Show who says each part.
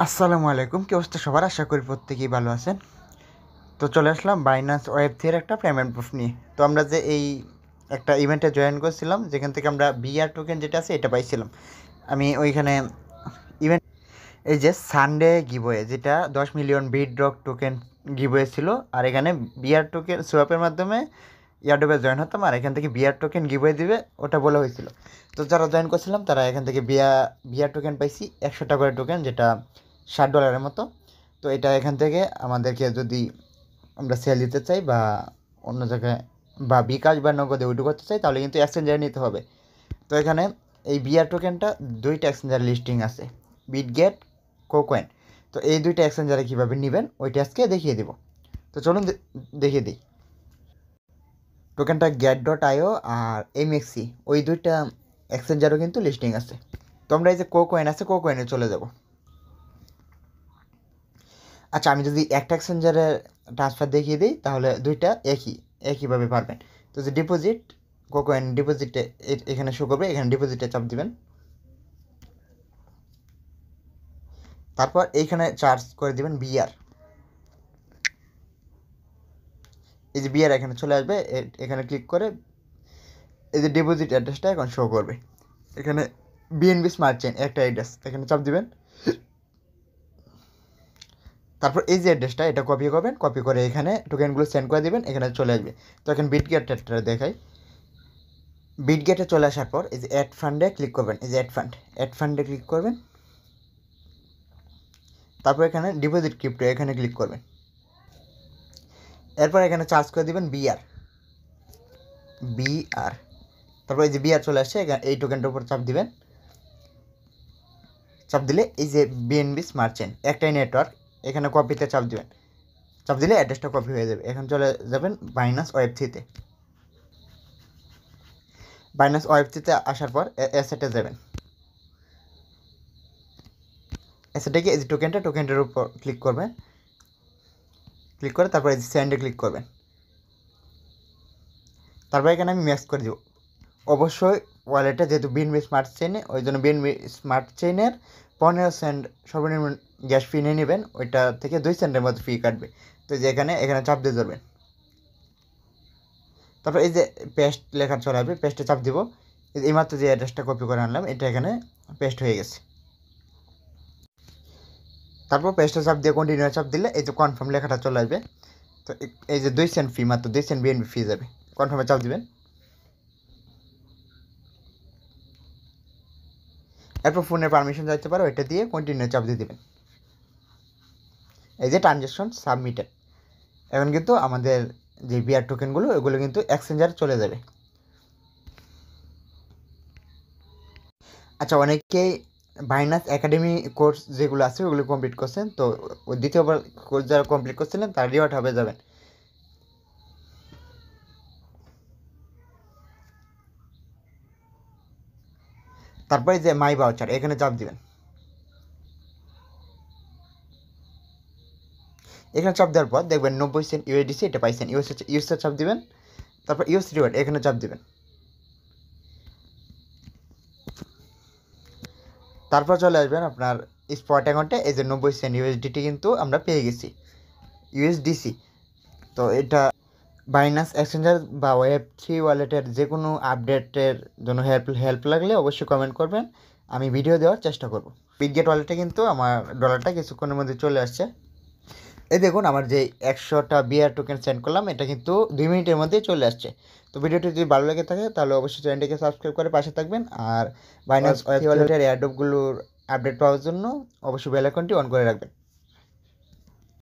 Speaker 1: আসসালামু আলাইকুম, কি অবস্থা সবার? আশা করি প্রত্যেকেই ভালো আছেন। তো চলে আসলাম বাইনান্স ওয়েব3 একটা পেমেন্ট প্রুফ নিয়ে। তো আমরা যে এই একটা ইভেন্টে জয়েন করছিলাম, যেখান থেকে আমরা বিআর টোকেন যেটা আছে এটা পাইছিলাম। আমি ওইখানে ইভেন্ট এই যে সানডে গিভওয়ে, যেটা 10 মিলিয়ন বিডরক টোকেন গিভওয়ে ছিল, আর এখানে বিআর টোকেন সোয়াপের মাধ্যমে ইয়ারডোবে জয়েন হতাম, আর এখান থেকে বিআর টোকেন গিভওয়ে দিবে ওটা বলা হয়েছিল। তো যারা জয়েন করছিলাম তারা এখান থেকে বিআর টোকেন পাইছি 100 টাকা করে টোকেন, যেটা $60 মতো। তো এটা এখান থেকে আমাদেরকে যদি আমরা সেল দিতে চাই বা অন্য জায়গায় বা বিকাশ বা নগদে উইথড্র করতে চাই, তাহলে কিন্তু এক্সচেঞ্জারে নিতে হবে। তো এখানে এই বিআর টোকেনটা দুইটা এক্সচেঞ্জার লিস্টিং আছে, বিটগেট, কোকোয়েন। তো এই দুইটা এক্সচেঞ্জারে কীভাবে নেবেন ওইটা আজকে দেখিয়ে দেব। তো চলুন দেখিয়ে দিই। টোকেনটা get.io আর এমএক্সি, ওই দুইটা এক্সচেঞ্জারও কিন্তু লিস্টিং আছে। তো আমরা এই যে কোকোয়েন আছে, কোকোয়েনে চলে যাব। আচ্ছা, আমি যদি একটা এক্সচেঞ্জারে ট্রান্সফার দেখিয়ে দিই তাহলে দুইটা একইভাবে পারবেন। তো যে ডিপোজিট, কোকোয়েন ডিপোজিটে এখানে শো করবে, এখানে ডিপোজিটে চাপ দিবেন। তারপর এইখানে চার্জ করে দিবেন বিআর। এই যে বিআর এখানে চলে আসবে, এখানে ক্লিক করে এই যে ডিপোজিট অ্যাড্রেসটা এখন শো করবে। এখানে বিএনবি স্মার্ট চেইন একটা অ্যাড্রেস, এখানে চাপ দিবেন। তারপর এই যে অ্যাড্রেসটা এটা কপি করবেন, কপি করে এখানে টোকেনগুলো সেন্ড করে দেবেন, এখানে চলে আসবে। তো এখন বিটগেটটা দেখাই। বিটগেটে চলে আসার পর এই যে অ্যাড ফান্ডে ক্লিক করবেন, এই যে অ্যাড ফান্ডে ক্লিক করবেন। তারপর এখানে ডিপোজিট ক্রিপ্টো এখানে ক্লিক করবেন। এরপর এখানে চার্জ করে দিবেন বিআর। তারপর এই যে বিআর চলে আসছে, এই টোকেনটার উপর চাপ দিবেন। চাপ দিলে এই যে বিএনবি স্মার্ট চেইন একটাই নেটওয়ার্ক, এখানে কপিতে চাপ দিবেন। চাপ দিলে অ্যাড্রেসটা কপি হয়ে যাবে। এখন চলে যাবেন বাইনান্স ওয়েব3-তে। বাইনান্স ওয়েব3-তে আসার পর অ্যাসেটে যাবেন। অ্যাসেটে গিয়ে এই যে টোকেনটার উপর ক্লিক করবেন। ক্লিক করে তারপর এই যে সেন্ডে ক্লিক করবেন। তারপর এখানে আমি ম্যাক্স করে দিব। অবশ্যই ওয়ালেটে যেহেতু বিএনবি স্মার্ট চেইনে, ওই জন্য বিএনবি স্মার্ট চেইনের 15 সেন্ট সর্বনিম্ন গ্যাস ফি নিয়ে নেবেন, ওইটা থেকে 2 সেন্টের মতো ফি কাটবে। তো যে এখানে চাপ দিয়ে ধরবেন। তারপর এই যে পেস্ট লেখা চলে আসবে, পেস্টে চাপ দিব। এইমাত্র যে অ্যাড্রেসটা কপি করে আনলাম এটা এখানে পেস্ট হয়ে গেছে। তারপর পেস্টে চাপ দিয়ে কন্টিনিউ চাপ দিলে এই যে কনফার্ম লেখাটা চলে আসবে। তো এই যে 2 সেন্ট ফি, মাত্র 2 সেন্ট বিএনবি ফি যাবে। কনফার্মে চাপ দিবেন। এরপর ফোনের পারমিশন যাইতে পারে, ওইটা দিয়ে কন্টিনিউ চাপ দিয়ে দেবেন। এই যে ট্রানজ্যাকশন সাবমিটেড। এখন কিন্তু আমাদের যে বিআর টোকেনগুলো ওগুলো কিন্তু এক্সচেঞ্জারে চলে যাবে। আচ্ছা, অনেকেই বাইনান্স একাডেমি কোর্স যেগুলো আছে ওগুলো কমপ্লিট করছেন, তো ওই দ্বিতীয়বার কোর্স যারা কমপ্লিট করছিলেন তারা রিওয়ার্ড হবে যাবেন। তারপরে যে মাই ভাউচার এখানে চাপ দিবেন। এখানে চাপ দেওয়ার পর দেখবেন 90 সেন্ট ইউএসডিসি এটা পাইছেন, ইউএসএ চাপ দিবেন। তারপর ইউএস রিওয়ার্ড এখানে চাপ দিবেন। তারপর চলে আসবেন আপনার স্পট অ্যাকাউন্টে। এই যে 90 সেন্ট ইউএসডিটি কিন্তু আমরা পেয়ে গেছি, ইউএসডিসি। তো এটা বাইনান্স এক্সচেঞ্জার বা ওয়েব3 ওয়ালেটের যে কোনো আপডেটের জন্য হেল্প লাগলে অবশ্যই কমেন্ট করবেন, আমি ভিডিও দেওয়ার চেষ্টা করব। বিটগেট ওয়ালেটে কিন্তু আমার ডলারটা কিছুক্ষণের মধ্যে চলে আসছে। এই দেখুন, আমার যে 100টা বিআর টোকেন সেন্ড করলাম এটা কিন্তু 2 মিনিটের মধ্যেই চলে আসছে। তো ভিডিওটি যদি ভালো লেগে থাকে তাহলে অবশ্যই চ্যানেলটিকে সাবস্ক্রাইব করে পাশে থাকবেন, আর বাইনান্স ওয়ালেটের এয়ারড্রপগুলোর আপডেট পাওয়ার জন্য অবশ্যই বেল আইকনটি অন করে রাখবেন।